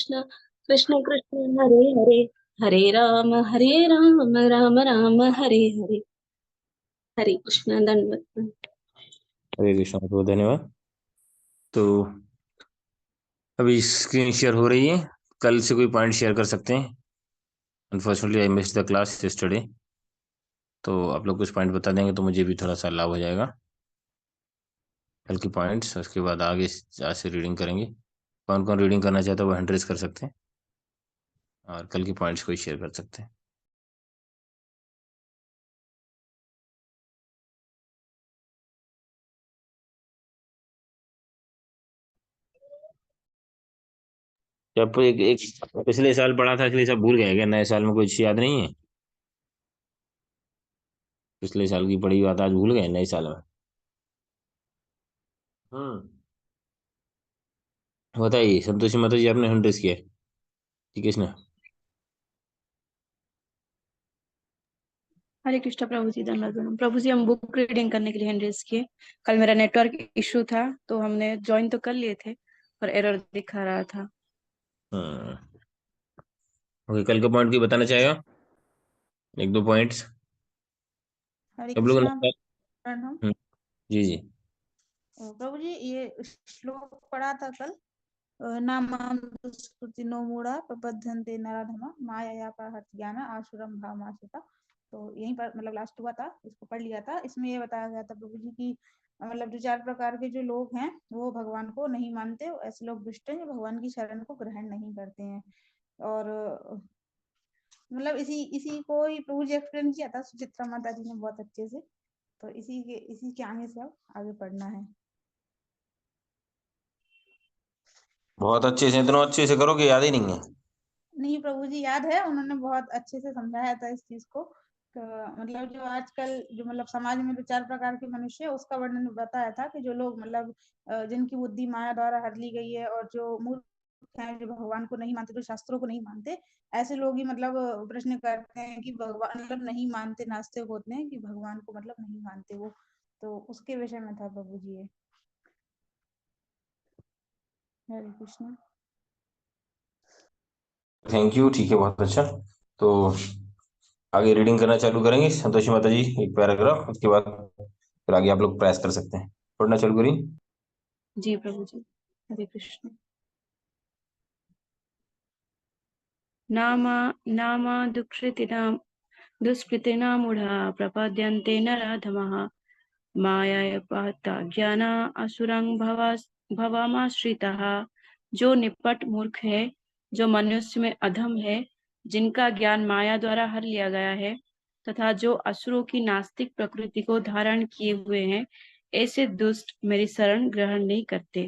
कृष्ण कृष्ण कृष्ण हरे हरे, हरे राम राम राम हरे हरे। हरे कृष्ण, दंडवत। हरे कृष्ण, बहुत धन्यवाद। तो अभी स्क्रीन शेयर हो रही है। कल से कोई पॉइंट शेयर कर सकते हैं। Unfortunately I missed the class yesterday, तो आप लोग कुछ पॉइंट बता देंगे तो मुझे भी थोड़ा सा लाभ हो जाएगा। कल की पॉइंट्स, उसके बाद आगे आज से रीडिंग करेंगे। कौन कौन रीडिंग करना चाहता है वो हैंड रेज कर सकते हैं और कल की पॉइंट्स को शेयर कर सकते हैं। जब एक पिछले साल पढ़ा था इसलिए सब भूल गए क्या? नए साल में कुछ याद नहीं है? पिछले साल की पढ़ी बात आज भूल गए नए साल में? हम्म, बताइए संतोषी माता जी, आपने हैंड रेज किया है? ठीक है, इसने हरे कृष्ण प्रभु जी, धन्यवाद प्रभु जी। हम बुक रीडिंग करने के लिए हैंड रेज किए। कल मेरा नेटवर्क इशू था तो हमने ज्वाइन तो कर लिए थे पर एरर दिखा रहा था। ओके, कल का पॉइंट कोई बताना चाहेगा? एक दो पॉइंट्स हरे सब लोग। कृष्णा प्रणाम। जी जी। प्रभु जी, ये श्लोक पढ़ा था कल, नामां दुष्कृतिनो मूढ़ा प्रबध्यन्ते नराधमा माया पाहत ज्ञान आसुरम भावमाश्रिता। तो यहीं पर मतलब लास्ट हुआ था, इसको पढ़ लिया था। इसमें ये बताया गया था प्रभु जी की मतलब जो 4 प्रकार के जो लोग हैं वो भगवान को नहीं मानते। ऐसे लोग दुष्ट हैं जो भगवान की शरण को ग्रहण नहीं करते हैं। और मतलब इसी को ही प्रभु जी एक्सप्लेन किया था सुचित्रा माता जी ने बहुत अच्छे से। तो इसी के आगे से अब आगे पढ़ना है। बहुत अच्छे से, इतना अच्छे से करो कि याद ही नहीं है। नहीं प्रभु जी, याद है, उन्होंने बहुत अच्छे से समझाया था इस चीज को। तो मतलब जो आजकल जो मतलब समाज में जो 4 प्रकार के मनुष्य है उसका वर्णन बताया था कि जो लोग मतलब जिनकी बुद्धि माया द्वारा हर ली गई है और जो मूर्ख हैं, जो भगवान को नहीं मानते, जो शास्त्रों को नहीं मानते, ऐसे लोग ही मतलब प्रश्न करते हैं कि भगवान मतलब नहीं मानते, नास्तिक होते हैं कि भगवान को मतलब नहीं मानते वो। तो उसके विषय में था प्रभु जी ये। हरे कृष्ण। थैंक यू, ठीक है, बहुत अच्छा। तो आगे रीडिंग करना चालू करेंगे। संतोषी माता जी एक पैराग्राफ, उसके बाद फिर आगे आप लोग प्रयास कर सकते हैं। पढ़ना चालू करिए। जी प्रभु जी, हरे कृष्ण। नामा नामा दुष्कृतिना मूढ़ा प्रपद्यन्ते नराधमः मायापहता ज्ञान असुरं भवमाश्रितः। जो निपट मूर्ख है, जो मनुष्य में अधम है, जिनका ज्ञान माया द्वारा हर लिया गया है, तथा जो असुरों की नास्तिक प्रकृति को धारण किए हुए हैं, ऐसे दुष्ट मेरी शरण ग्रहण नहीं करते।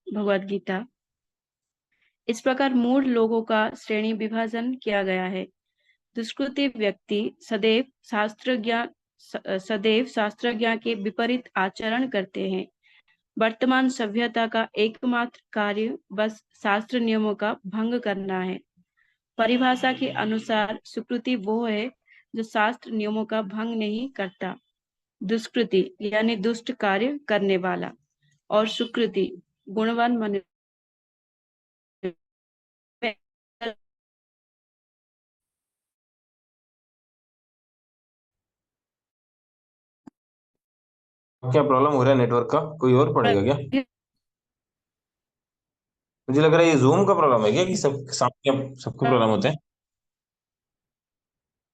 भगवद गीता। इस प्रकार मूढ़ लोगों का श्रेणी विभाजन किया गया है। दुष्कृति व्यक्ति सदैव शास्त्रज्ञ के विपरीत आचरण करते हैं। वर्तमान सभ्यता का एकमात्र कार्य बस शास्त्र नियमों का भंग करना है। परिभाषा के अनुसार सुकृति वो है जो शास्त्र नियमों का भंग नहीं करता। दुष्कृति यानी दुष्ट कार्य करने वाला, और सुकृति गुणवान मनुष्य। क्या प्रॉब्लम हो रहा है नेटवर्क का? कोई और पढ़ेगा क्या? मुझे लग रहा है ये जूम का प्रॉब्लम है क्या, कि सब सामने सबको प्रॉब्लम होते हैं?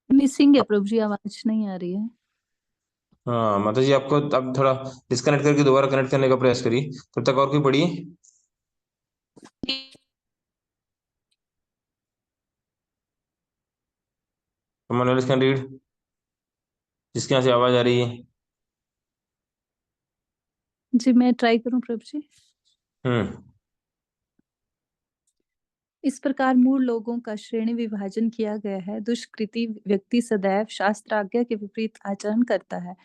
मिसिंग है प्रभु जी, आवाज नहीं आ रही है। हाँ माता जी, आपको अब थोड़ा डिस्कनेक्ट करके दोबारा कनेक्ट करने का प्रयास करिए। तब तक और कोई पढ़िए। someone else can read, जिसके यहाँ से आवाज आ रही है। जी मैं ट्राई करूं प्रभु जी। हम्म। इस प्रकार मूल लोगों का श्रेणी विभाजन किया गया है। दुष्कृति व्यक्ति सदैव शास्त्राज्ञा के विपरीत आचरण करता है।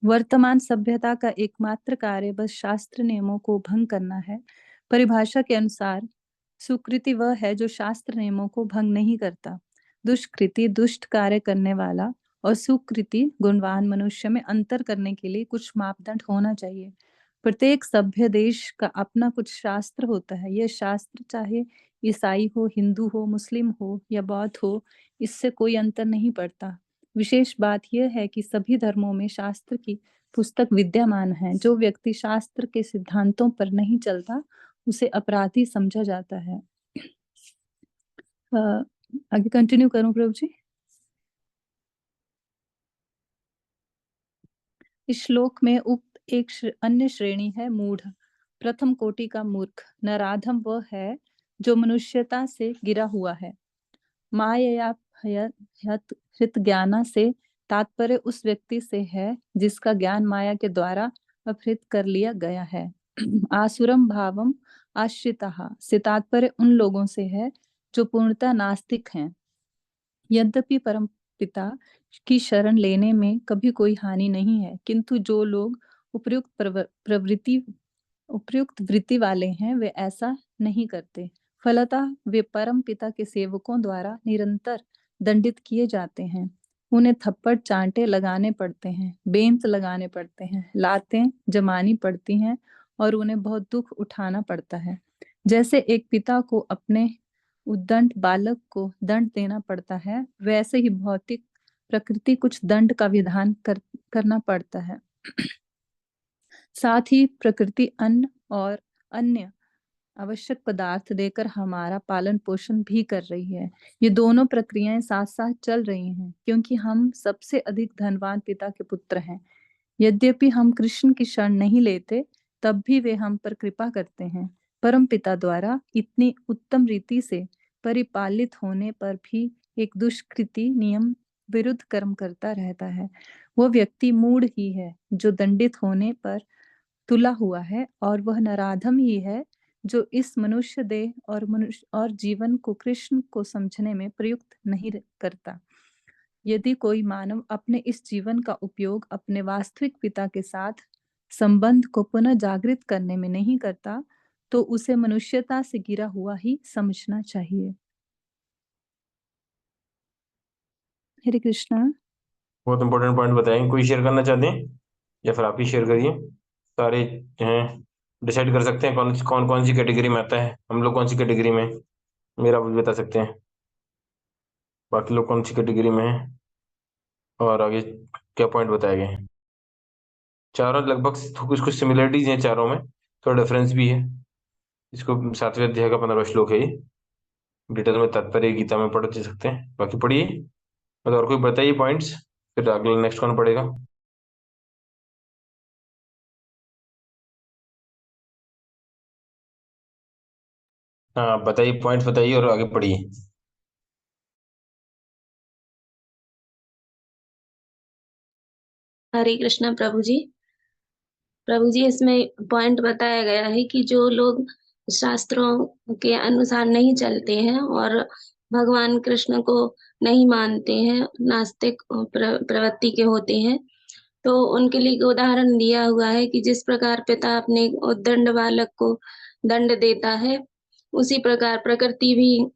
वर्तमान सभ्यता का एकमात्र कार्य बस शास्त्र नियमों को भंग करना है। परिभाषा के अनुसार सुकृति वह है जो शास्त्र नियमों को भंग नहीं करता। दुष्कृति दुष्ट कार्य करने वाला और सुकृति गुणवान मनुष्य में अंतर करने के लिए कुछ मापदंड होना चाहिए। प्रत्येक सभ्य देश का अपना कुछ शास्त्र होता है। यह शास्त्र चाहे ईसाई हो, हिंदू हो, मुस्लिम हो या बौद्ध हो, इससे कोई अंतर नहीं पड़ता। विशेष बात यह है कि सभी धर्मों में शास्त्र की पुस्तक विद्यमान है। जो व्यक्ति शास्त्र के सिद्धांतों पर नहीं चलता उसे अपराधी समझा जाता है। आगे कंटिन्यू करूं प्रभु जी? इस श्लोक में उक्त एक अन्य श्रेणी है मूढ़, प्रथम कोटि का मूर्ख। नराधम वह है जो मनुष्यता से गिरा हुआ है। माया हृत ज्ञाना से तात्पर्य उस व्यक्ति से है जिसका ज्ञान माया के द्वारा अपहृत कर लिया गया है। आसुरम भावम आश्रिता से तात्पर्य उन लोगों से है जो पूर्णतः नास्तिक हैं। यद्यपि परम पिता की शरण लेने में कभी कोई हानि नहीं है, किंतु जो लोग उपयुक्त वृत्ति वाले हैं वे ऐसा नहीं करते। फलतः वे परम पिता के सेवकों द्वारा निरंतर दंडित किए जाते हैं। उन्हें थप्पड़ चांटे लगाने पड़ते हैं, बेंत लगाने पड़ते हैं, लातें जमानी पड़ती हैं और उन्हें बहुत दुख उठाना पड़ता है। जैसे एक पिता को अपने उद्दंड बालक को दंड देना पड़ता है, वैसे ही भौतिक प्रकृति कुछ दंड का विधान करना पड़ता है। साथ ही प्रकृति अन्न और अन्य आवश्यक पदार्थ देकर हमारा पालन पोषण भी कर रही है। ये दोनों प्रक्रियाएं साथ साथ चल रही हैं, क्योंकि हम सबसे अधिक धनवान पिता के पुत्र हैं। यद्यपि हम कृष्ण की शरण नहीं लेते, तब भी वे हम पर कृपा करते हैं। परम पिता द्वारा इतनी उत्तम रीति से परिपालित होने पर भी एक दुष्कृति नियम विरुद्ध कर्म करता रहता है। वो व्यक्ति मूढ़ ही है जो दंडित होने पर तुला हुआ है, और वह नराधम ही है जो इस मनुष्य देह और जीवन को कृष्ण को समझने में प्रयुक्त नहीं करता। यदि कोई मानव अपने इस जीवन का उपयोग अपने वास्तविक पिता के साथ संबंध को पुनः जागृत करने में नहीं करता, तो उसे मनुष्यता से गिरा हुआ ही समझना चाहिए। हरे कृष्णा। बहुत इंपॉर्टेंट पॉइंट बताएंगे। कोई शेयर करना चाहते हैं या फिर आप ही शेयर करिए? सारे हैं, डिसाइड कर सकते हैं कौन कौन सी कैटेगरी में आता है। हम लोग कौन सी कैटेगरी में, मेरा भी बता सकते हैं, बाकी लोग कौन सी कैटेगरी में है, और आगे क्या पॉइंट बताए गए हैं। चारों लगभग कुछ कुछ सिमिलरिटीज हैं चारों में, थोड़ा डिफरेंस भी है। इसको 7वें अध्याय का 15वां श्लोक है ये। डिटेल में तात्पर्य गीता में पढ़ सकते हैं, बाकी पढ़िए। मतलब और कोई बताइए पॉइंट्स, फिर अगला नेक्स्ट कौन पढ़ेगा? हाँ बताइए, पॉइंट्स बताइए और आगे पढ़िए। हरे कृष्णा प्रभु जी। प्रभु जी, इसमें पॉइंट बताया गया है कि जो लोग शास्त्रों के अनुसार नहीं चलते हैं और भगवान कृष्ण को नहीं मानते हैं, नास्तिक प्रवृत्ति के होते हैं, तो उनके लिए उदाहरण दिया हुआ है कि जिस प्रकार पिता अपने उद्दंड बालक को दंड देता है, उसी प्रकार प्रकृति भी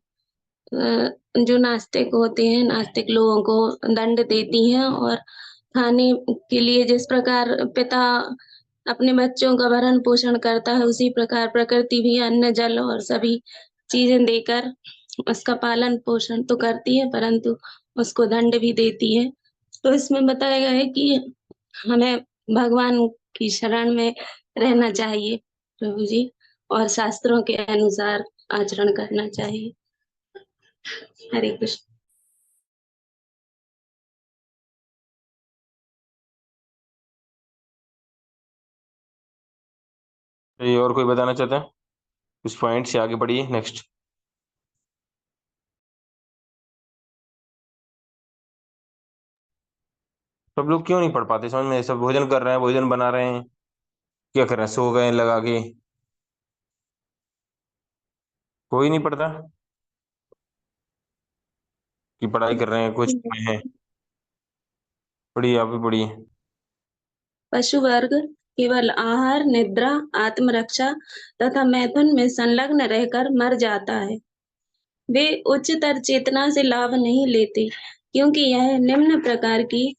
जो नास्तिक होते हैं, नास्तिक लोगों को दंड देती है। और खाने के लिए जिस प्रकार पिता अपने बच्चों का भरण पोषण करता है, उसी प्रकार प्रकृति भी अन्न जल और सभी चीजें देकर उसका पालन पोषण तो करती है, परंतु उसको दंड भी देती है। तो इसमें बताया गया है कि हमें भगवान की शरण में रहना चाहिए प्रभु जी, और शास्त्रों के अनुसार आचरण करना चाहिए। हरे कृष्ण। ये और कोई बताना चाहता है कुछ पॉइंट से? आगे बढ़िए नेक्स्ट। सब लोग क्यों नहीं पढ़ पाते समझ में? सब भोजन कर रहे हैं, भोजन बना रहे हैं, क्या कर रहे हैं, सो गए लगा के? कोई नहीं पढ़ता कि पढ़ाई कर रहे हैं कुछ में है? पढ़िए, आप भी पढ़िए। पशु वर्ग केवल आहार, निद्रा, आत्मरक्षा तथा मैथुन में संलग्न रहकर मर जाता है। वे उच्चतर चेतना से लाभ नहीं लेते, क्योंकि यह निम्न प्रकार की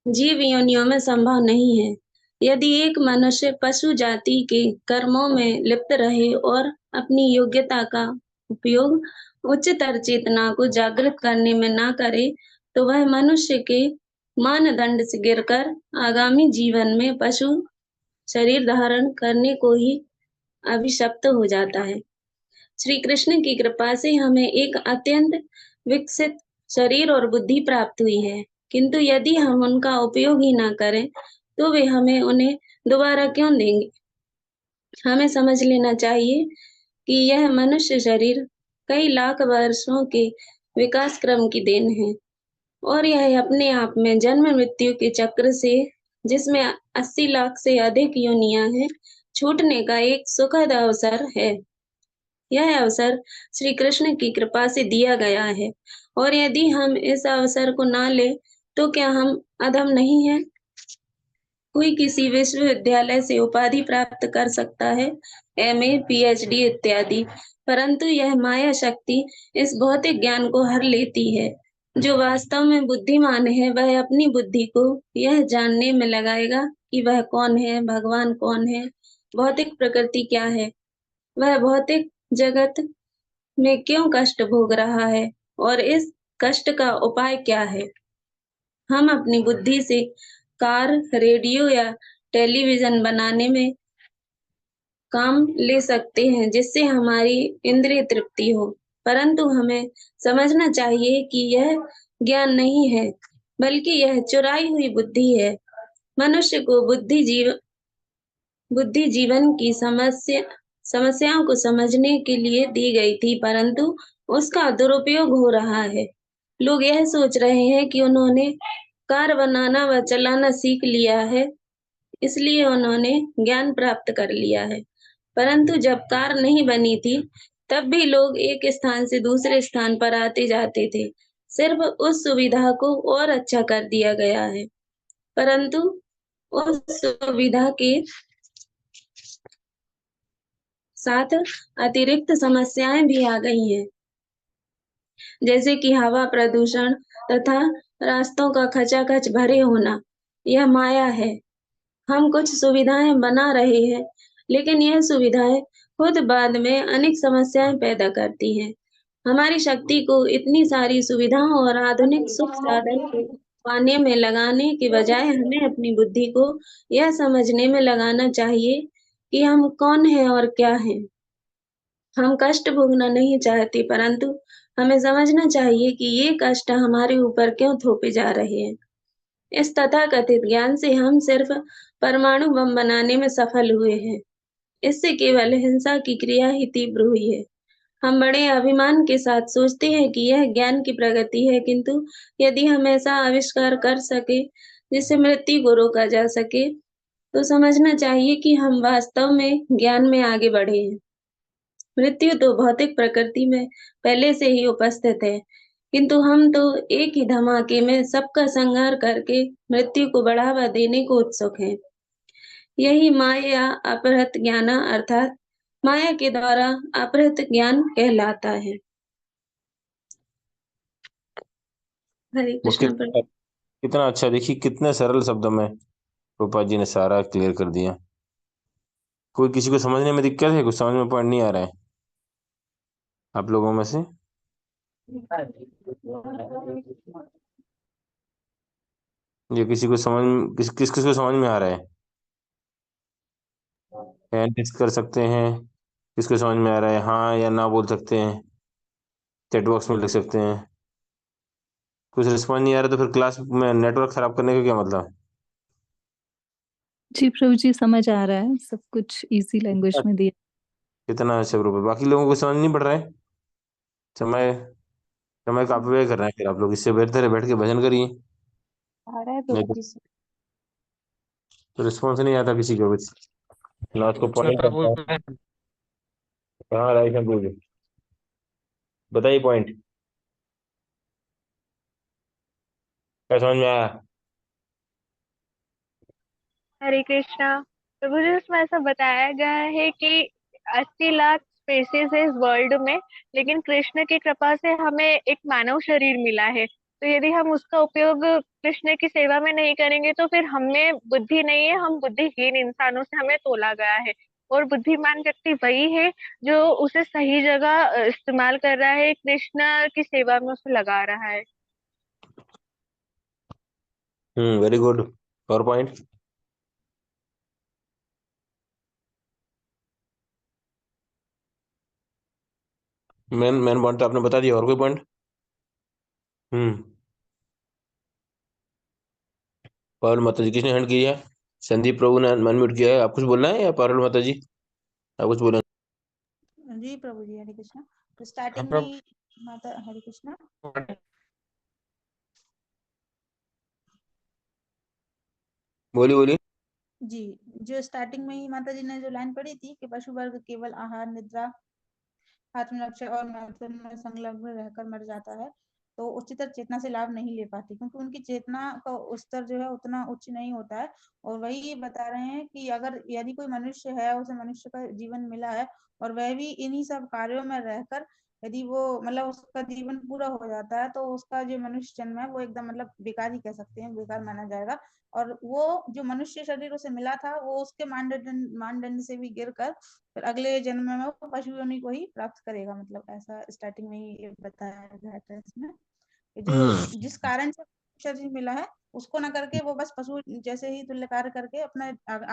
जीव योनियों में संभव नहीं है। यदि एक मनुष्य पशु जाति के कर्मों में लिप्त रहे और अपनी योग्यता का उपयोग उच्चतर चेतना को जागृत करने में ना करे तो वह मनुष्य के मानदंड से गिरकर आगामी जीवन में पशु शरीर धारण करने को ही अभिशप्त हो जाता है। श्री कृष्ण की कृपा से हमें एक अत्यंत विकसित शरीर और बुद्धि प्राप्त हुई है, किंतु यदि हम उनका उपयोग ही ना करें तो वे हमें उन्हें दोबारा क्यों देंगे। हमें समझ लेना चाहिए कि यह मनुष्य शरीर कई लाख वर्षों के विकास क्रम की देन है और यह अपने आप में जन्म मृत्यु के चक्र से, जिसमें 80 लाख से अधिक योनियां हैं, छूटने का एक सुखद अवसर है। यह अवसर श्री कृष्ण की कृपा से दिया गया है और यदि हम इस अवसर को ना ले तो क्या हम अधम नहीं हैं? कोई किसी विश्वविद्यालय से उपाधि प्राप्त कर सकता है, MA, PhD इत्यादि, परंतु यह माया शक्ति इस भौतिक ज्ञान को हर लेती है। जो वास्तव में बुद्धिमान है वह अपनी बुद्धि को यह जानने में लगाएगा कि वह कौन है, भगवान कौन है, भौतिक प्रकृति क्या है, वह भौतिक जगत में क्यों कष्ट भोग रहा है और इस कष्ट का उपाय क्या है। हम अपनी बुद्धि से कार, रेडियो या टेलीविजन बनाने में काम ले सकते हैं जिससे हमारी इंद्रिय तृप्ति हो, परंतु हमें समझना चाहिए कि यह ज्ञान नहीं है बल्कि यह चुराई हुई बुद्धि है। मनुष्य को बुद्धि जीवन की समस्याओं को समझने के लिए दी गई थी, परंतु उसका दुरुपयोग हो रहा है। लोग यह सोच रहे हैं कि उन्होंने कार बनाना व चलाना सीख लिया है, इसलिए उन्होंने ज्ञान प्राप्त कर लिया है, परंतु जब कार नहीं बनी थी तब भी लोग एक स्थान से दूसरे स्थान पर आते जाते थे। सिर्फ उस सुविधा को और अच्छा कर दिया गया है, परंतु उस सुविधा के साथ अतिरिक्त समस्याएं भी आ गई हैं, जैसे कि हवा प्रदूषण तथा रास्तों का खचाखच भरे होना। यह माया है। हम कुछ सुविधाएं बना रहे हैं, लेकिन यह सुविधाएं खुद बाद में अनेक समस्याएं पैदा करती हैं। हमारी शक्ति को इतनी सारी सुविधाओं और आधुनिक सुख साधन को पाने में लगाने के बजाय हमें अपनी बुद्धि को यह समझने में लगाना चाहिए कि हम कौन हैं और क्या हैं। हम कष्ट भोगना नहीं चाहते, परंतु हमें समझना चाहिए कि ये कष्ट हमारे ऊपर क्यों थोपे जा रहे हैं। इस तथाकथित ज्ञान से हम सिर्फ परमाणु बम बनाने में सफल हुए हैं। इससे केवल हिंसा की क्रिया ही तीव्र हुई है। हम बड़े अभिमान के साथ सोचते हैं कि यह ज्ञान की प्रगति है, किंतु यदि हम ऐसा आविष्कार कर सके जिससे मृत्यु को रोका जा सके, तो समझना चाहिए कि हम वास्तव में ज्ञान में आगे बढ़े हैं। मृत्यु तो भौतिक प्रकृति में पहले से ही उपस्थित है, किंतु हम तो एक ही धमाके में सबका संहार करके मृत्यु को बढ़ावा देने को उत्सुक हैं। यही माया अपहृत ज्ञान अर्थात माया के द्वारा अपहृत ज्ञान कहलाता है। हरे वो कृष्ण प्रभु। कितना अच्छा, देखिए कितने सरल शब्दों में रूपा जी ने सारा क्लियर कर दिया। कोई किसी को समझने में दिक्कत है? कुछ समझ में पॉइंट नहीं आ रहा है आप लोगों में से? ये किसी को समझ किस किस को समझ में आ रहा है? हैंड रेज कर सकते हैं। किसको समझ में आ रहा है हाँ या ना बोल सकते हैं, चैट बॉक्स में लिख सकते हैं। कुछ रिस्पॉन्स नहीं आ रहा तो फिर क्लास में नेटवर्क खराब करने का क्या मतलब? जी प्रभु जी, समझ आ रहा है, सब कुछ इजी लैंग्वेज में दिया। कितना अच्छा ग्रुप है। बाकी लोगों को समझ नहीं पड़ रहा है? समय समय काफी व्यय कर रहे हैं फिर आप लोग। इससे बेहतर है बैठ के भजन करिए। आ रहा है नहीं प्रभु जी से। तो रिस्पॉन्स नहीं आता किसी को भी ना, उसको पॉइंट प्रभु करता है। हाँ राइट शंकर जी, बताइए पॉइंट क्या समझ में आया? हरे कृष्णा। प्रभु जी, उसमें ऐसा बताया गया है कि 80 लाख स्पेसीज है इस वर्ल्ड में, लेकिन कृष्ण की कृपा से हमें एक मानव शरीर मिला है। तो यदि हम उसका उपयोग कृष्ण की सेवा में नहीं करेंगे तो फिर हमें बुद्धि नहीं है, हम बुद्धिहीन इंसानों से हमें तोला गया है। और बुद्धिमान व्यक्ति वही है जो उसे सही जगह इस्तेमाल कर रहा है, कृष्ण की सेवा में उसे लगा रहा है। Very good. और पॉइंट? मेन मेन पॉइंट तो आपने बता दिया, और कोई पॉइंट? पारुल माता जी, किसने हैंड किया है? संदीप प्रभु ने अनम्यूट किया है। आप कुछ बोलना है या पारुल माता जी आप कुछ बोलें? जी प्रभु जी, हरे कृष्णा। तो हाँ स्टार्टिंग में प्रभु, ही माता, हरे कृष्णा। बोलिए बोलिए। जी, जो स्टार्टिंग में ही माता जी ने जो लाइन पढ़ी थी कि पशु वर्ग केवल आहार, निद्रा, आत्मरक्षा और मैथुन में संलग्न रहकर मर जाता है, तो उच्चतर चेतना से लाभ नहीं ले पाती, क्योंकि उनकी चेतना का स्तर जो है उतना उच्च नहीं होता है। और वही ये बता रहे हैं कि अगर यदि कोई मनुष्य है, उसे मनुष्य का जीवन मिला है, और वह भी इन्हीं सब कार्यों में रहकर यदि वो मतलब उसका जीवन पूरा हो जाता है, तो उसका जो मनुष्य जन्म है वो एकदम मतलब बेकार ही कह सकते हैं, बेकार माना जाएगा। और वो जो मनुष्य शरीर उसे मिला था, वो उसके मानदंड मानदंड से भी गिरकर फिर अगले जन्म में वो पशु योनि को ही प्राप्त करेगा। मतलब ऐसा स्टार्टिंग में ही ये बताया गया था इसमें कि जो जिस कारण से शरीर मिला है उसको ना करके वो बस पशु जैसे ही तुल्य कार्य करके अपना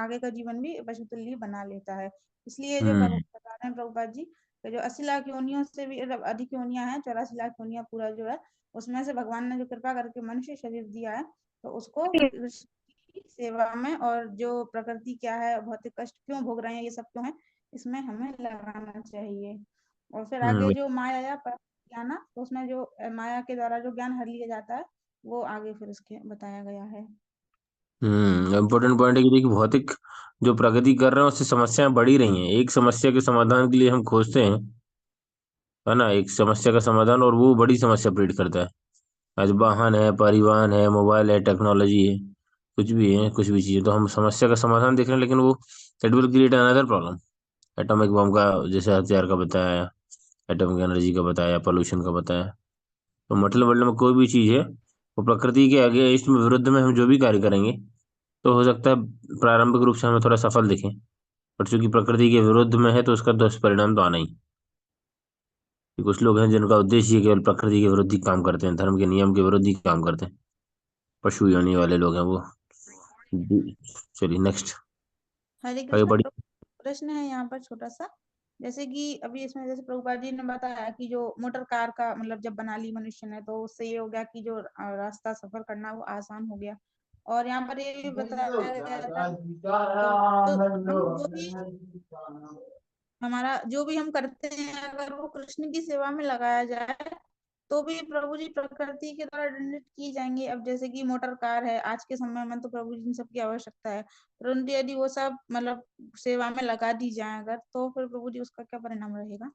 आगे का जीवन भी पशु तुल्य बना लेता है। इसलिए जो बता रहे हैं प्रभुपाद जी कि जो 80 लाख योनियों से भी अधिक योनियां हैं, 84 लाख योनियां पूरा जो है, उसमें से भगवान ने जो कृपा करके मनुष्य शरीर दिया है, तो उसको कृष्ण की सेवा में, और जो प्रकृति क्या है, भौतिक कष्ट क्यों भोग रहे हैं, ये सब क्यों है, इसमें हमें लगाना चाहिए। और फिर आगे जो माया या ज्ञान, तो उसमें जो माया के द्वारा जो ज्ञान हर लिया जाता है, वो आगे फिर उसके बताया गया है। इम्पोर्टेंट पॉइंट है कि देखिए, भौतिक जो प्रगति कर रहे हैं उससे समस्याएं बढ़ी रही हैं। एक समस्या के समाधान के लिए हम खोजते हैं, है ना, एक समस्या का समाधान, और वो बड़ी समस्या क्रिएट करता है। आज वाहन है, परिवहन है, मोबाइल है, टेक्नोलॉजी है, कुछ भी है, कुछ भी चीज़ है, तो हम समस्या का समाधान देख रहे हैं, लेकिन वो it will create another problem. Atomic bomb का जैसे हथियार का बताया, एटॉमिक एनर्जी का बताया, पोल्यूशन का बताया। तो मतलब वर्ल्ड में कोई भी चीज़ है, वो प्रकृति के आगे इसमें विरुद्ध में हम जो भी कार्य करेंगे, तो हो सकता है प्रारंभिक रूप से हमें थोड़ा सफल दिखे, पर चूंकि प्रकृति के विरुद्ध में है तो उसका दुष्परिणाम तो आना ही। कि कुछ लोग हैं जिनका उद्देश्य केवल प्रकृति के विरुद्ध ही काम करते हैं, धर्म के नियम के विरुद्ध ही काम करते हैं, पशु योनि वाले लोग हैं वो। चलिए नेक्स्ट, हरे आगे कृष्ण। बढ़िए। प्रश्न है यहाँ पर छोटा सा, जैसे कि अभी इसमें जैसे प्रभुपाद जी ने बताया कि जो मोटर कार का मतलब जब बना ली मनुष्य ने, तो उससे ये हो गया कि जो रास्ता सफर करना वो आसान हो गया। और यहाँ पर ये भी बताया गया था तो हम जो भी हमारा जो भी हम करते हैं, अगर वो कृष्ण की सेवा में लगाया जाए, तो भी प्रभु जी प्रकृति के द्वारा दंडित की जाएंगे। अब जैसे कि मोटर कार है, आज के समय में तो प्रभु जी इन सबकी आवश्यकता है, परंतु यदि वो सब मतलब सेवा में लगा दी जाए अगर, तो फिर प्रभु जी उसका क्या परिणाम रहेगा?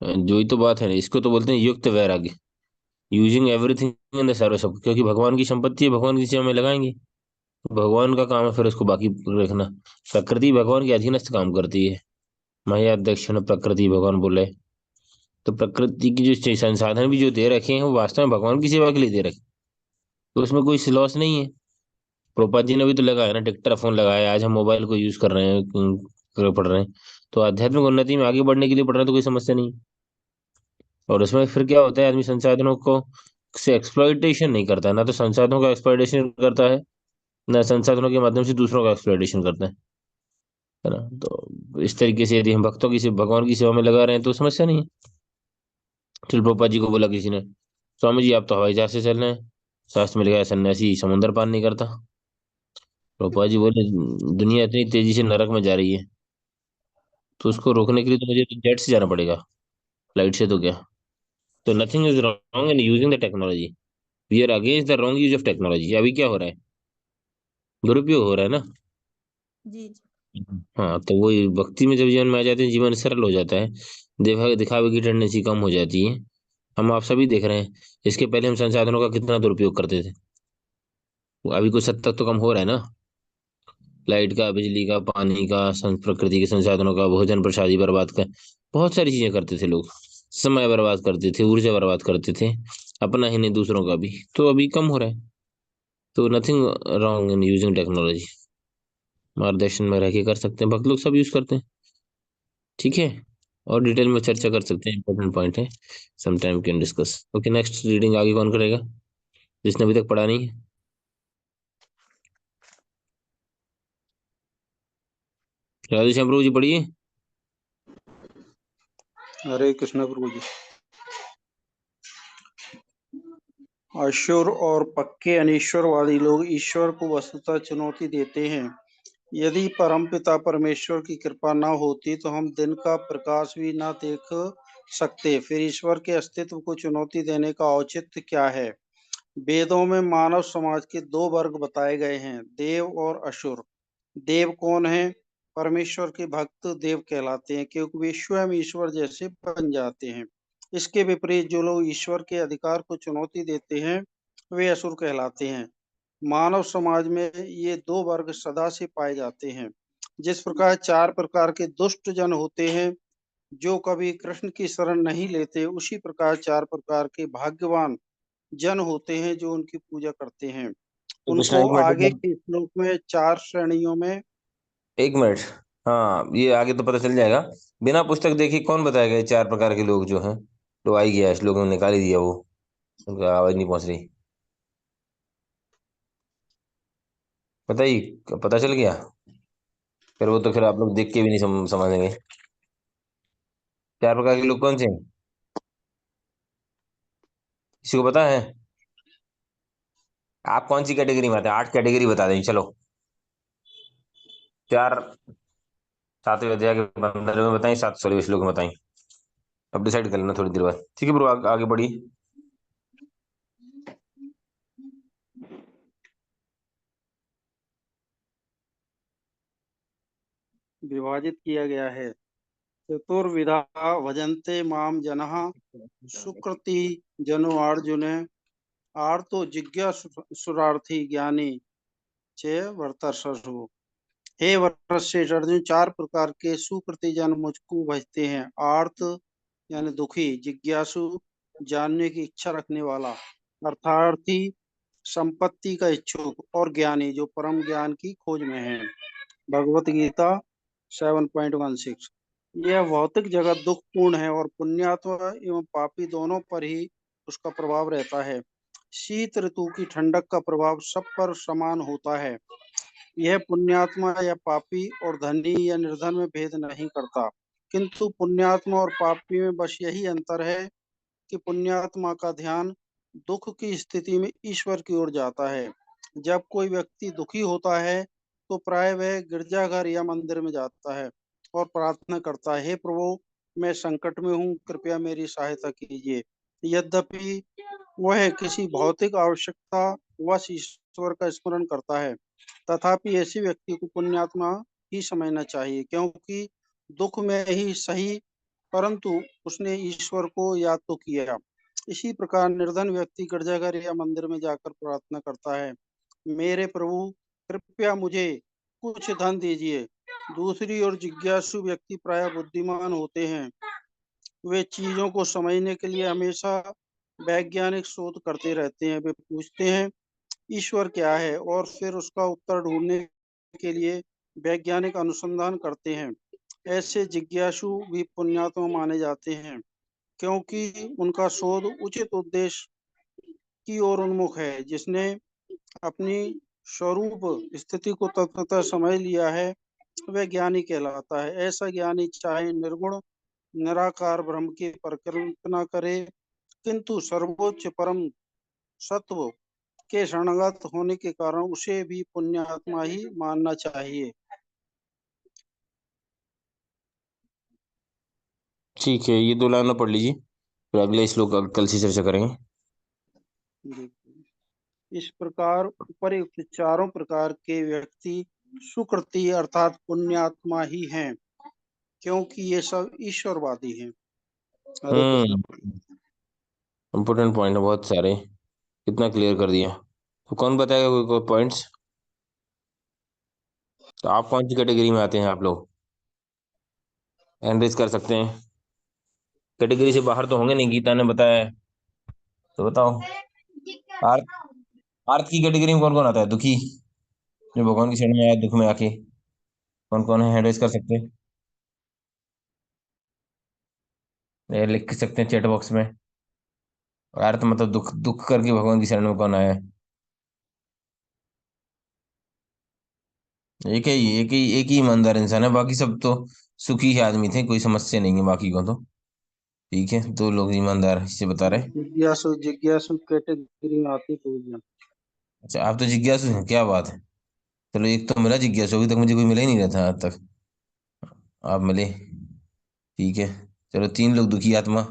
जो ही तो बात है, इसको तो बोलते हैं युक्त वैराग्य, using everything in the service of, क्योंकि भगवान की संपत्ति है, भगवान की सेवा में लगाएंगे। भगवान का काम है फिर उसको बाकी रखना। प्रकृति भगवान के अधीनस्थ काम करती है। माया दक्षिण प्रकृति भगवान बोले, तो प्रकृति की जो संसाधन भी जो दे रखे हैं वो वास्तव में भगवान की सेवा के लिए दे रखे, तो उसमें कोई लॉस नहीं है। प्रभुपाद जी ने भी तो लगाया ना, टेक्टर फोन लगाया, आज हम मोबाइल को यूज कर रहे हैं, पढ़ रहे हैं, तो आध्यात्मिक उन्नति में आगे बढ़ने के लिए पढ़ रहे हैं, तो कोई समस्या नहीं। और उसमें फिर क्या होता है, आदमी संसाधनों को से एक्सप्लॉइटेशन नहीं करता, ना तो संसाधनों का एक्सप्लॉइटेशन करता है, ना संसाधनों के माध्यम से दूसरों का एक्सप्लॉइटेशन करता है ना। तो इस तरीके से यदि हम भक्तों की भगवान की सेवा में लगा रहे हैं तो समस्या नहीं है। फिर प्रभुपाद जी को बोला किसी ने, स्वामी जी आप तो हवाई जहाज से चल रहे हैं, शास्त्र में लिखा है सन्यासी समुद्र पार नहीं करता। प्रभुपाद जी बोले, दुनिया इतनी तेजी से नरक में जा रही है, तो उसको रोकने के लिए तो मुझे तो जेट से जाना पड़ेगा, फ्लाइट से तो क्या। तो nothing is wrong in using the technology, we are against the wrong use of technology. अभी क्या हो रहा है, दुरुपयोग हो रहा है ना। जी जी। हाँ, तो वही भक्ति में जब जीवन में आ जाते हैं, जीवन सरल हो जाता है, दिखावे की टेंडेंसी कम हो जाती है। हम आप सभी देख रहे हैं, इसके पहले हम संसाधनों का कितना दुरुपयोग करते थे, वो अभी कुछ हद तक तो कम हो रहा है ना। लाइट का, बिजली का, पानी का, प्रकृति के संसाधनों का, भोजन प्रसादी बर्बाद कर, बहुत सारी चीजें करते थे लोग, समय बर्बाद करते थे, ऊर्जा बर्बाद करते थे, अपना ही नहीं दूसरों का भी, तो अभी कम हो रहा है। तो nothing wrong in using technology. मार्गदर्शन में रह के कर सकते हैं, भक्त लोग सब यूज करते हैं। ठीक है, और डिटेल में चर्चा कर सकते हैं, इंपॉर्टेंट पॉइंट है, some time can discuss. Okay, next reading आगे कौन करेगा जिसने अभी तक पढ़ा नहीं है? राधे श्याम प्रभु जी पढ़िए। हरे कृष्ण प्रभु जी। असुर और पक्के अनीश्वरवादी लोग ईश्वर को वस्तुतः चुनौती देते हैं। यदि परमपिता परमेश्वर की कृपा न होती तो हम दिन का प्रकाश भी न देख सकते, फिर ईश्वर के अस्तित्व को चुनौती देने का औचित्य क्या है? वेदों में मानव समाज के दो वर्ग बताए गए हैं, देव और असुर। देव कौन है? परमेश्वर के भक्त देव कहलाते हैं, क्योंकि वे स्वयं ईश्वर जैसे बन जाते हैं। इसके विपरीत जो लोग ईश्वर के अधिकार को चुनौती देते हैं वे असुर कहलाते हैं। मानव समाज में ये दो वर्ग सदा से पाए जाते हैं। जिस प्रकार चार प्रकार के दुष्ट जन होते हैं जो कभी कृष्ण की शरण नहीं लेते, उसी प्रकार चार प्रकार के भाग्यवान जन होते हैं जो उनकी पूजा करते हैं। तो कृष्णा, उनको एक मिनट, आगे के श्लोक में चार श्रेणियों में। एक मिनट। हाँ, ये आगे तो पता चल जाएगा। बिना पुस्तक देखे कौन बताएगा ये चार प्रकार के लोग जो हैं? तो आ ही गया, इस लोगों ने निकाल ही दिया वो, उनका आवाज नहीं पहुंच रही। बताइए, पता चल गया? फिर वो तो फिर आप लोग देख के भी नहीं समझेंगे। चार प्रकार के लोग कौन से हैं? किसी को पता है? आप कौन सी कैटेगरी में आते हैं? 8 कैटेगरी बता दें, चलो। चार, 7वें अध्याय के 15 में बताएं, 7 16वें श्लोक में बताएं। अब डिसाइड कर लेना थोड़ी देर बाद, ठीक है ब्रो? आगे बढ़िए। विभाजित किया गया है। चतुर्विधा भजन्ते माम जनः सुकृति जनो अर्जुन आर्तो जिज्ञासुरार्थी ज्ञानी चे वर्तर्षु। हे वर्तश्रेष्ठ अर्जुन, चार प्रकार के सुकृति जन मुझको भजते हैं। आर्त यानी दुखी, जिज्ञासु जानने की इच्छा रखने वाला, अर्थार्थी संपत्ति का इच्छुक, और ज्ञानी जो परम ज्ञान की खोज में है। भगवत गीता 7.16। यह भौतिक जगत दुखपूर्ण है और पुण्यात्मा एवं पापी दोनों पर ही उसका प्रभाव रहता है। शीत ऋतु की ठंडक का प्रभाव सब पर समान होता है। यह पुण्यात्मा या पापी और धनी या निर्धन में भेद नहीं करता, किंतु पुण्यात्मा और पापी में बस यही अंतर है कि पुण्यात्मा का ध्यान दुख की स्थिति में ईश्वर की ओर जाता है। जब कोई व्यक्ति दुखी होता है तो प्राय वह गिरजाघर या मंदिर में जाता है और प्रार्थना करता है, हे प्रभु, मैं संकट में हूँ, कृपया मेरी सहायता कीजिए। यद्यपि वह किसी भौतिक आवश्यकता वश ईश्वर का स्मरण करता है, तथापि ऐसे व्यक्ति को पुण्यात्मा ही समझना चाहिए, क्योंकि दुख में ही सही परंतु उसने ईश्वर को याद तो किया। इसी प्रकार निर्धन व्यक्ति गिरजाघर या मंदिर में जाकर प्रार्थना करता है, मेरे प्रभु, कृपया मुझे कुछ धन दीजिए। दूसरी ओर जिज्ञासु व्यक्ति प्राय बुद्धिमान होते हैं। वे चीजों को समझने के लिए हमेशा वैज्ञानिक शोध करते रहते हैं। वे पूछते हैं ईश्वर क्या है और फिर उसका उत्तर ढूंढने के लिए वैज्ञानिक अनुसंधान करते हैं। ऐसे जिज्ञासु भी पुण्यात्मा माने जाते हैं, क्योंकि उनका शोध उचित उद्देश्य की ओर उन्मुख है। जिसने अपनी स्वरूप स्थिति को तत्वतः समझ लिया है वह ज्ञानी कहलाता है। ऐसा ज्ञानी चाहे निर्गुण निराकार ब्रह्म की परिकल्पना करे, किंतु सर्वोच्च परम सत्व के शरणागत होने के कारण उसे भी पुण्यात्मा ही मानना चाहिए। ठीक है, ये 2 लाइन में पढ़ लीजिए, फिर अगले श्लोक कल से चर्चा करेंगे। इस प्रकार उपयुक्त चारों प्रकार के व्यक्ति सुकृति अर्थात पुण्यात्मा ही हैं, क्योंकि ये सब ईश्वरवादी हैं। हरे कृष्ण। इम्पोर्टेंट पॉइंट है बहुत सारे, कितना क्लियर कर दिया। तो कौन बताएगा कोई पॉइंट्स? तो आप कौन सी कैटेगरी में आते हैं? आप लोग एनरिच कर सकते हैं, कैटेगरी से बाहर तो होंगे नहीं, गीता ने बताया है। तो बताओ, आर्थ, आर्थ की कैटेगरी में कौन कौन आता है? दुखी, जो भगवान की शरण में आया दुख में आके। कौन कौन है हैंड रेज कर सकते हैं? ये लिख सकते हैं चैट बॉक्स में। अर्थ मतलब दुख, दुख करके भगवान की शरण में कौन आया है? एक ही ईमानदार इंसान है, बाकी सब तो सुखी ही आदमी थे, कोई समस्या नहीं है बाकी को तो। ठीक है, दो लोग ईमानदार इससे बता रहे। जिज्ञासु जिज्ञासु कैटेगरी में आती तो अच्छा, आप तो जिज्ञासु हैं, क्या बात है। चलो, एक तो मिला जिज्ञासु, अभी तक मुझे कोई मिला ही नहीं रहा था आज तक। आप मिले, ठीक है। चलो, 3 लोग दुखी आत्मा।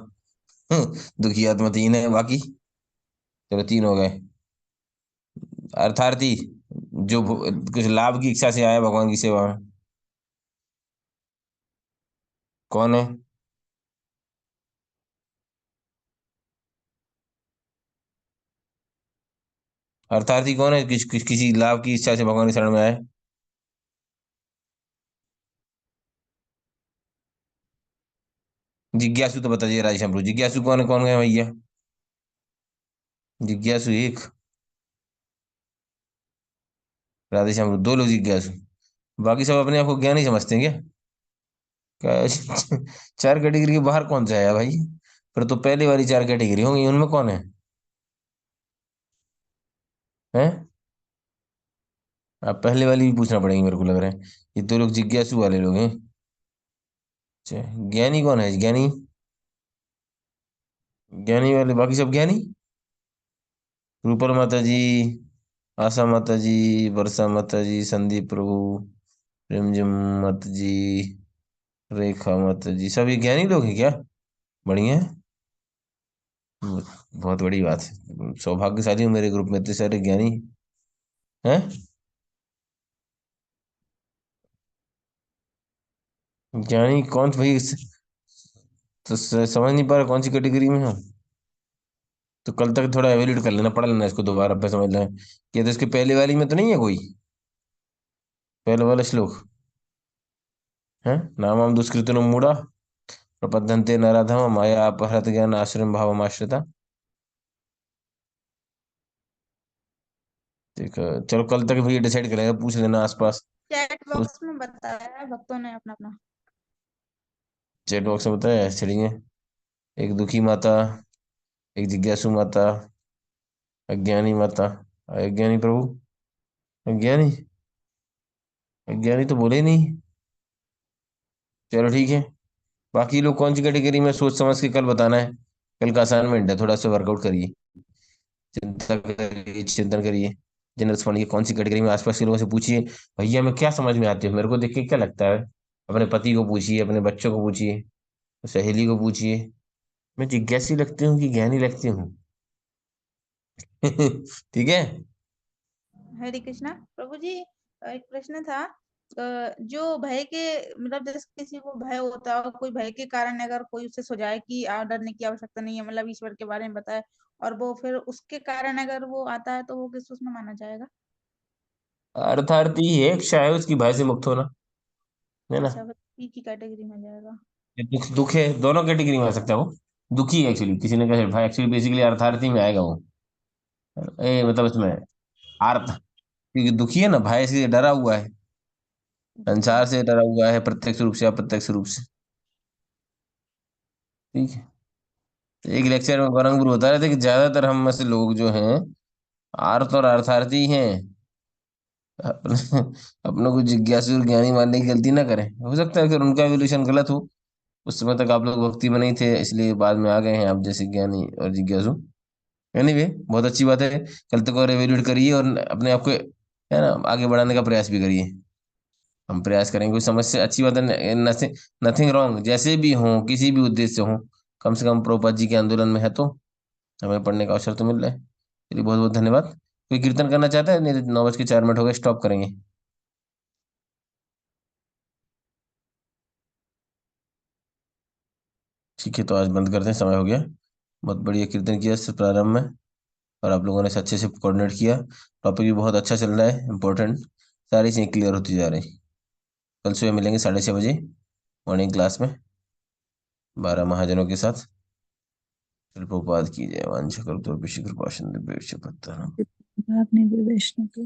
दुखी आत्मा 3 है बाकी। चलो, 3 हो गए। अर्थार्थी, जो कुछ लाभ की इच्छा से आया भगवान की सेवा में, कौन है? अर्थार्थी कौन है, किसी लाभ की इच्छा से भगवान की शरण में आए? जिज्ञासु तो बताइए राजेश, जिज्ञासु कौन है भैया? जिज्ञासु एक, राधेश्याम 2 लोग जिज्ञासु। बाकी सब अपने आप को ज्ञानी समझते हैं क्या? 4 कैटेगरी के बाहर कौन सा है भाई? फिर तो पहले वाली 4 कैटेगरी होंगी, उनमें कौन है? हैं? आप पहले वाली भी पूछना पड़ेगी मेरे को लग रहा है। ये 2 लोग जिज्ञासु वाले लोग हैं। अच्छा, ज्ञानी कौन है ज्ञानी? ज्ञानी वाले बाकी सब ज्ञानी। रूपल माता जी, आशा माता जी, वर्षा माता जी, संदीप प्रभु, रिमझिम माता जी, रेखा माता जी, सभी ज्ञानी लोग हैं क्या? बढ़िया है। बहुत बड़ी बात है, सौभाग्यशाली हूँ, मेरे ग्रुप में इतने सारे ज्ञानी हैं। ज्ञानी कौन भाई तो समझ नहीं पा रहा कौन सी कैटेगरी में हूँ। तो कल तक थोड़ा एवेल्यूट कर लेना, पढ़ लेना इसको दोबारा पे, समझ लेना कि तो इसके पहले वाली में तो नहीं है कोई पहले वाला श्लोक है। नामाम दुष्कृतनो मूढ़ा प्रपद्यन्ते नराधम माया अपहृत ज्ञान आश्रम भावमाश्रिता। ठीक है, चलो कल तक भी डिसाइड करेंगे, पूछ लेना आसपास। चैट तो बॉक्स में बताया है भक्तों ने अपना अपना। चैट बॉक्स में बताया चढ़िए। एक दुखी माता, एक जिज्ञासु माता, अज्ञानी माता, अज्ञानी प्रभु, अज्ञानी, अज्ञानी तो बोले ही नहीं। चलो ठीक है, बाकी लोग कौन सी कैटेगरी में, सोच समझ के कल बताना है। कल का असाइनमेंट है, थोड़ा सा वर्कआउट करिए, चिंता करिए, चिंतन करिए। जनरल पढ़िए, कौन सी कैटेगरी में, आसपास के लोगों से पूछिए, भैया मैं क्या समझ में आती हूँ, मेरे को देख के क्या लगता है। अपने पति को पूछिए, अपने बच्चों को पूछिए, सहेली को पूछिए, मैं जिज्ञासी लगती हूँ कि ज्ञानी लगती हूँ? ठीक है। हरे कृष्णा प्रभु जी। एक प्रश्न था। जो भय के मतलब जैसे किसी को भय होता है, कोई भय के कारण अगर कोई उससे सुझाए कि डरने की आवश्यकता नहीं है, मतलब ईश्वर के बारे में बताए, और वो फिर उसके कारण अगर वो आता है तो वो किस उसमें माना जाएगा? अर्थार्थी है, इच्छा है उसकी भय से मुक्त होना, है ना। अच्छा, वो ई की कैटेगरी में जाएगा। ये दुख, दुख है, दोनों कैटेगरी में आ सकता है वो। दुखी है एक्चुअली, किसी ने कहा भाई, एक्चुअली बेसिकली अर्थार्थी में आएगा वो। मतलब इसमें आर्थ, क्योंकि दुखी है ना, भय से डरा हुआ है, जी। संसार से डरा हुआ है, प्रत्यक्ष रूप से अप्रत्यक्ष रूप से। ठीक है। तो एक लेक्चर में गौरंग गुरु बता रहे थे कि ज्यादातर हम में से लोग जो हैं आर्थ और अर्थार्थी हैं। अपने अपने को जिज्ञासु और ज्ञानी मानने की गलती ना करें, हो सकता है कि उनका एवोल्यूशन गलत हो। उस समय तक आप लोग भक्ति में नहीं थे, इसलिए बाद में आ गए हैं आप जैसे ज्ञानी और जिज्ञासु। एनीवे, बहुत अच्छी बात है। कल तक और एवेल्यूट करिए और अपने आप को, है ना, आगे बढ़ाने का प्रयास भी करिए। हम प्रयास करेंगे, कोई समस्या अच्छी बात है, नथिंग नथिंग रॉन्ग, जैसे भी हो, किसी भी उद्देश्य से हो, कम से कम प्रभुपाद जी के आंदोलन में है तो हमें पढ़ने का अवसर तो मिल रहा है। चलिए, बहुत बहुत धन्यवाद। कोई कीर्तन करना चाहता है? नहीं तो 9:04 हो गए, स्टॉप करेंगे। ठीक है, तो आज बंद करते हैं, समय हो गया। बहुत बढ़िया कीर्तन किया इससे प्रारंभ में, और आप लोगों ने अच्छे से कोऑर्डिनेट किया। टॉपिक भी बहुत अच्छा चल रहा है, इंपॉर्टेंट, सारी चीजें क्लियर होती जा रही। कल सुबह मिलेंगे 6:30 बजे मॉर्निंग क्लास में 12 महाजनों के साथ। प्रभुपाद की जय। वांछा कल्पतरुभ्यश्च कृपा सिंधुभ्यश्च पतितानां। आपने भी वैष्णव के